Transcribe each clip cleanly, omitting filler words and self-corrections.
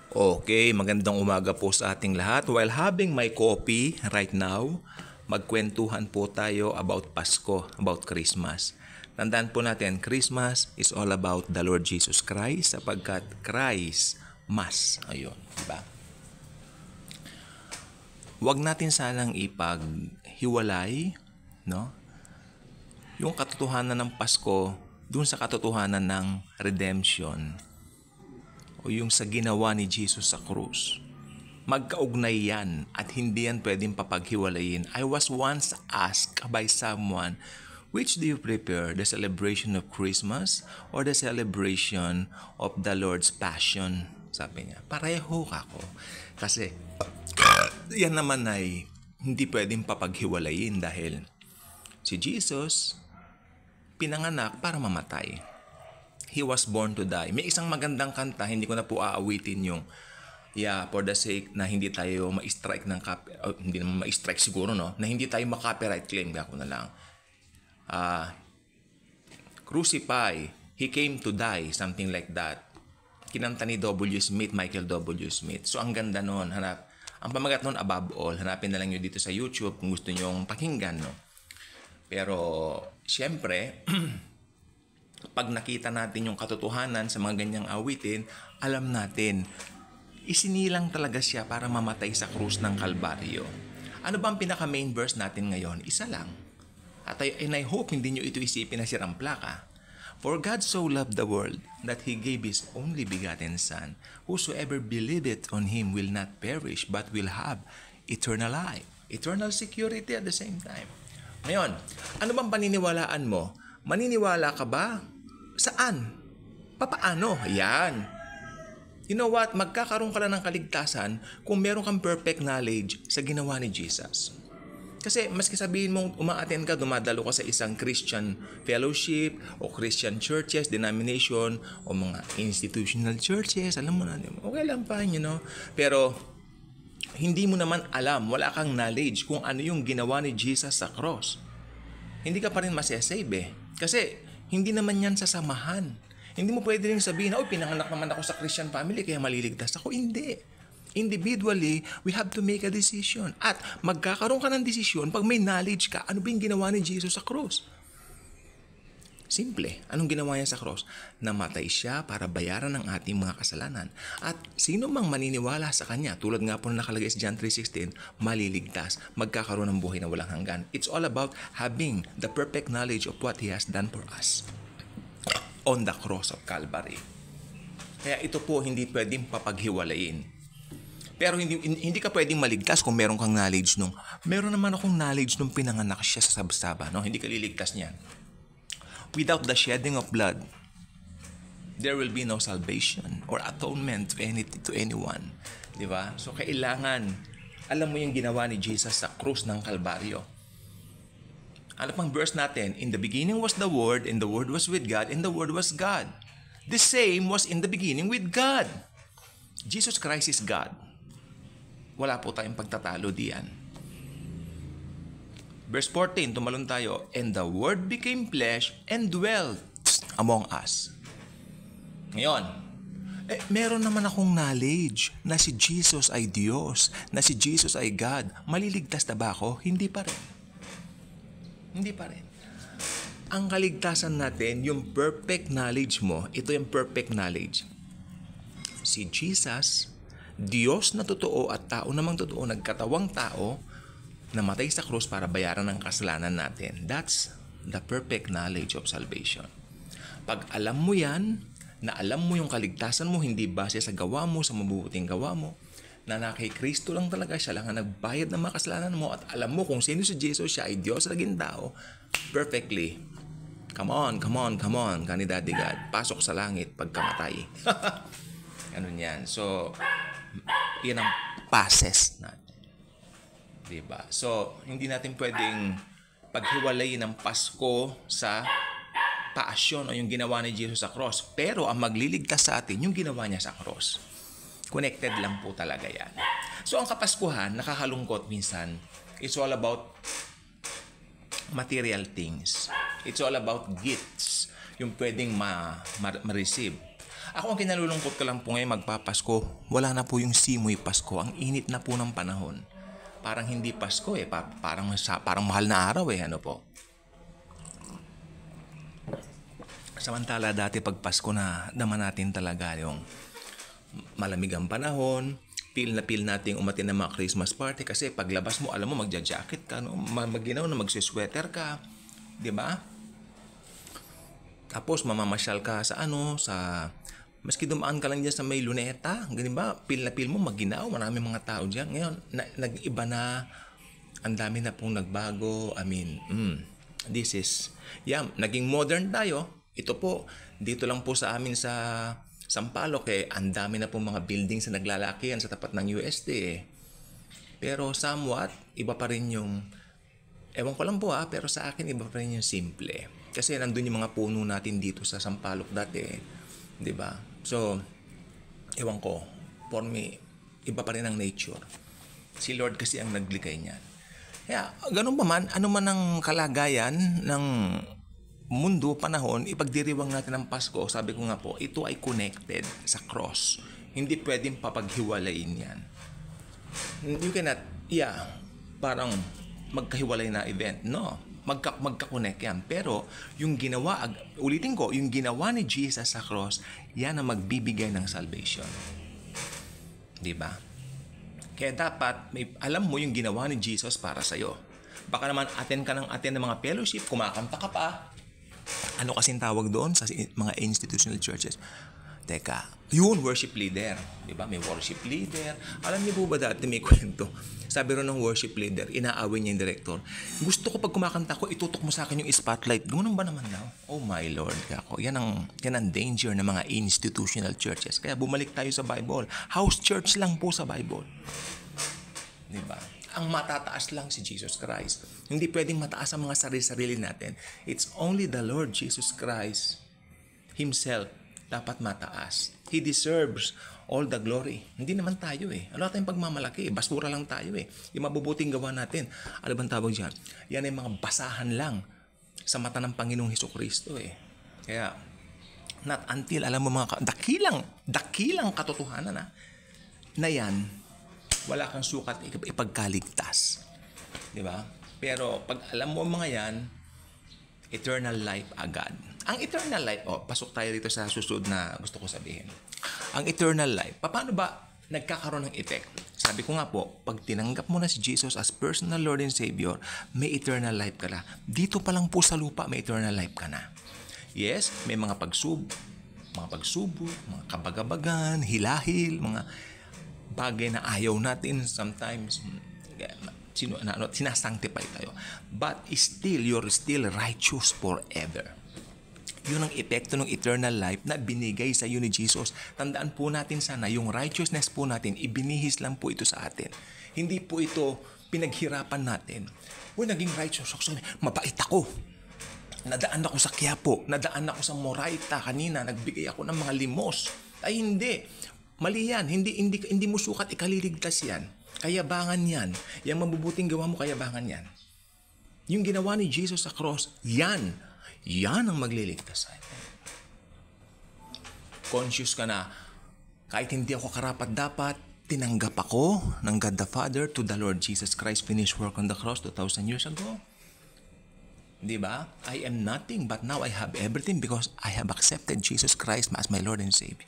Okay, magandang umaga po sa ating lahat. While having my coffee right now, magkwentuhan po tayo about Pasko, about Christmas. Tandaan po natin, Christmas is all about the Lord Jesus Christ sapagkat Christ mas. Ayun, diba? Huwag natin sanang ipaghiwalay, no? Yung katotohanan ng Pasko dun sa katotohanan ng redemption o yung sa ginawa ni Jesus sa krus. Magkaugnay yan at hindi yan pwedeng papaghiwalayin. I was once asked by someone, which do you prefer, the celebration of Christmas or the celebration of the Lord's Passion? Sabi niya, pareho ako. Kasi yan naman ay hindi pwedeng papaghiwalayin dahil si Jesus pinanganak para mamatay. He was born to die. May isang magandang kanta, hindi ko na po aawitin yung for the sake na hindi tayo ma-strike ng hindi naman ma-strike siguro, no? Na hindi tayo ma-copyright claim, ako na lang. Crucify, He came to die, something like that. Kinanta ni W. Smith, Michael W. Smith. So ang ganda noon, ang pamagat noon above all, hanapin na lang nyo dito sa YouTube kung gusto nyo pakinggan, no? Pero, syempre, pag nakita natin yung katotohanan sa mga ganyang awitin, alam natin, isinilang talaga siya para mamatay sa krus ng Kalbaryo. Ano ba ang pinaka-main verse natin ngayon? Isa lang. And I hope hindi nyo ito isipin na sirang plaka. For God so loved the world that He gave His only begotten Son. Whosoever believeth on Him will not perish but will have eternal life. Eternal security at the same time. Ngayon, ano bang paniniwalaan mo? Maniniwala ka ba? Saan? Papaano? Ayan. You know what? Magkakaroon ka lang ng kaligtasan kung meron kang perfect knowledge sa ginawa ni Jesus. Kasi maski sabihin mong umaattend ka, dumadalo ka sa isang Christian fellowship o Christian churches, denomination o mga institutional churches, alam mo na, okay lang pa, Pero hindi mo naman alam, wala kang knowledge kung ano yung ginawa ni Jesus sa cross. Hindi ka pa rin masasave eh. Kasi hindi naman yan sasamahan. Hindi mo pwede rin sabihin, pinanganak naman ako sa Christian family kaya maliligtas ako. Hindi. Individually, we have to make a decision. At magkakaroon ka ng desisyon pag may knowledge ka, ano ba yung ginawa ni Jesus sa cross? Simple. Anong ginawa niya sa cross? Namatay siya para bayaran ang ating mga kasalanan. At sino mang maniniwala sa Kanya, tulad nga po na nakalagay sa John 3:16, maliligtas, magkakaroon ng buhay na walang hanggan. It's all about having the perfect knowledge of what He has done for us on the cross of Calvary. Kaya ito po hindi pwedeng papaghiwalayin. Pero hindi ka pwedeng maligtas kung meron kang knowledge meron naman akong knowledge nung pinanganak siya sa sabsaba, no? Hindi ka liligtas niyan. Without the shedding of blood, there will be no salvation or atonement to anyone. Diba? So, kailangan, alam mo yung ginawa ni Jesus sa krus ng Kalbaryo. Ano pang verse natin? In the beginning was the Word, and the Word was with God, and the Word was God. The same was in the beginning with God. Jesus Christ is God. Wala po tayong pagtatalo diyan. Verse 14, tumalon tayo. And the Word became flesh and dwelt among us. Ngayon, meron naman akong knowledge na si Jesus ay Diyos, na si Jesus ay God. Maliligtas na ba ako? Hindi pa rin. Hindi pa rin. Ang kaligtasan natin, yung perfect knowledge mo, ito yung perfect knowledge. Si Jesus, Diyos na totoo at tao namang totoo, nagkatawang tao, namatay sa krus para bayaran ang kasalanan natin. That's the perfect knowledge of salvation. Pag alam mo yan, na alam mo yung kaligtasan mo, hindi base sa gawa mo, sa mabubuting gawa mo, na kay Kristo lang talaga siya lang ang nagbayad ng mga kasalanan mo at alam mo kung sino si Jesus, siya ay Diyos naging tao, perfectly. Come on, kani Daddy God, pasok sa langit pagkamatay. Ganun yan. So, yan ang passes natin. Diba? So, hindi natin pwedeng paghiwalayin ng Pasko sa passion o yung ginawa ni Jesus sa cross. Pero ang magliligtas sa atin, yung ginawa niya sa cross. Connected lang po talaga yan. So, ang Kapaskuhan, nakakalungkot minsan, it's all about material things. It's all about gifts, yung pwedeng ma-receive. Ako ang kinalulungkot ko lang po ngayon magpapasko, wala na po yung simoy Pasko. Ang init na po ng panahon. Parang hindi Pasko eh, parang mahal na araw eh, ano po. Samantala dati pag Pasko na naman natin talaga yung malamig ang panahon, feel natin umatin ng mga Christmas party kasi paglabas mo, alam mo, magja-jacket ka, no? Maginaw na magsisweater ka, di ba? Tapos mamamasyal ka sa maski dumaan ka lang dyan sa may Luneta, ganun ba? Feel mo maginaw, maraming mga tao dyan. Ngayon, nag-iba na, ang dami na pong nagbago. I mean, naging modern tayo. Ito po, dito lang po sa amin sa Sampaloc ang dami na pong mga buildings na naglalakihan sa tapat ng UST Pero somewhat, iba pa rin yung, ewan ko lang po pero sa akin iba pa rin yung simple. Kasi nandun yung mga puno natin dito sa Sampaloc dati, di ba? So, ewan ko, for me, iba pa rin ang nature. Si Lord kasi ang nagligay niyan. Kaya, ganun pa man, ano man ang kalagayan ng mundo, panahon, ipagdiriwang natin ang Pasko, sabi ko nga po, ito ay connected sa cross. Hindi pwedeng papaghiwalayin yan. You cannot, parang magkahiwalay na event. No. Magka-connect yan. Pero, yung ginawa, ulitin ko, yung ginawa ni Jesus sa cross, yan ang magbibigay ng salvation. Diba? Kaya dapat, alam mo yung ginawa ni Jesus para sa'yo. Baka naman attend ng mga fellowship, kumakanta ka pa. Ano kasing tawag doon sa mga institutional churches? Teka, yun, worship leader. Diba? May worship leader. Alam niyo po ba dati may kwento? Sabi rin ng worship leader, inaaway niya yung director. Gusto ko pag kumakanta ko, itutok mo sa akin yung spotlight. Ganun ba naman daw? Oh my Lord, kako. Yan ang danger ng mga institutional churches. Kaya bumalik tayo sa Bible. House church lang po sa Bible. Diba? Ang matataas lang si Jesus Christ. Hindi pwedeng mataas ang mga sarili-sarili natin. It's only the Lord Jesus Christ Himself dapat mataas. He deserves all the glory. Hindi naman tayo Wala tayong pagmamalaki Basura lang tayo Yung mabubuting gawa natin. Ano bang tawag dyan? Yan ay mga basahan lang sa mata ng Panginoong Hesukristo Kaya, not until, alam mo mga dakilang katotohanan na yan, wala kang sukat ipagkaligtas. Diba? Pero pag alam mo mga yan, eternal life agad. Ang eternal life, pasok tayo dito sa susunod na gusto ko sabihin. Ang eternal life, paano ba nagkakaroon ng effect? Sabi ko nga po, pag tinanggap mo na si Jesus as personal Lord and Savior, may eternal life ka na. Dito pa lang po sa lupa, may eternal life ka na. Yes, may mga pagsubok, mga kabagabagan, hilahil, mga bagay na ayaw natin sometimes. Sinasanctify tayo. But still, you're still righteous forever. Yun ang epekto ng eternal life na binigay sa iyo ni Jesus. Tandaan po natin sana, yung righteousness po natin, ibinihis lang po ito sa atin. Hindi po ito pinaghirapan natin. Naging righteous ako. Mabait ako. Nadaan ako sa Quiapo. Nadaan ako sa Moraita kanina. Nagbigay ako ng mga limos. Ay hindi. Mali yan. Hindi mo sukat ikaliligtas yan. Kayabangan yan. Yung mabubuting gawa mo, kayabangan yan. Yung ginawa ni Jesus sa cross, yan ang magliligtas sa atin. Conscious ka na, kahit hindi ako karapat-dapat, tinanggap ako ng God the Father to the Lord Jesus Christ finished work on the cross 2,000 years ago. Diba? I am nothing, but now I have everything because I have accepted Jesus Christ as my Lord and Savior.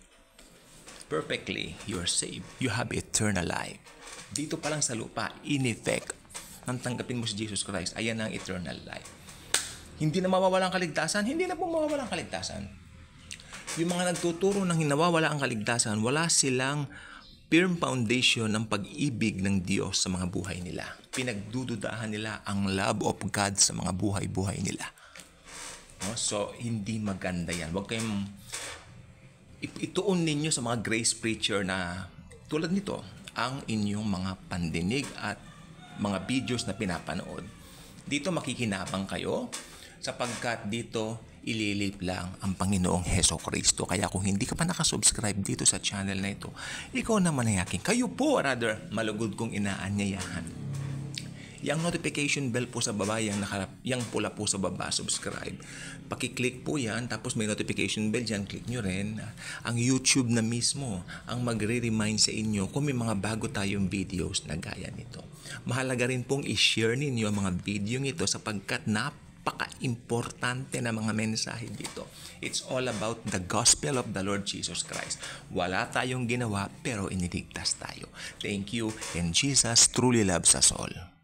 Perfectly, you are saved. You have eternal life. Dito pa lang sa lupa, in effect, nang tanggapin mo si Jesus Christ, ayan ang eternal life. Hindi na mawawala ang kaligtasan? Hindi na po mawawala ang kaligtasan. Yung mga nagtuturo ng nawawala ang kaligtasan, wala silang firm foundation ng pag-ibig ng Diyos sa mga buhay nila. Pinagdududahan nila ang love of God sa mga buhay-buhay nila. No? So, hindi maganda yan. Huwag kayong ituon ninyo sa mga grace preacher na tulad nito, ang inyong mga pandinig at mga videos na pinapanood. Dito makikinabang kayo sapagkat dito ililip lang ang Panginoong Hesukristo. Kaya kung hindi ka pa nakasubscribe dito sa channel na ito, ikaw naman ay aking. Kayo po, rather, malugod kong inaanyayahan. Yung notification bell po sa baba, yung pula po sa baba, subscribe. Pakiclick po yan, tapos may notification bell dyan, click nyo rin. Ang YouTube na mismo ang magre-remind sa inyo kung may mga bago tayong videos na gaya nito. Mahalaga rin pong i-share ninyo ang mga video nito sapagkat napaka-importante na mga mensahe dito. It's all about the gospel of the Lord Jesus Christ. Wala tayong ginawa pero iniligtas tayo. Thank you, and Jesus truly loves us all.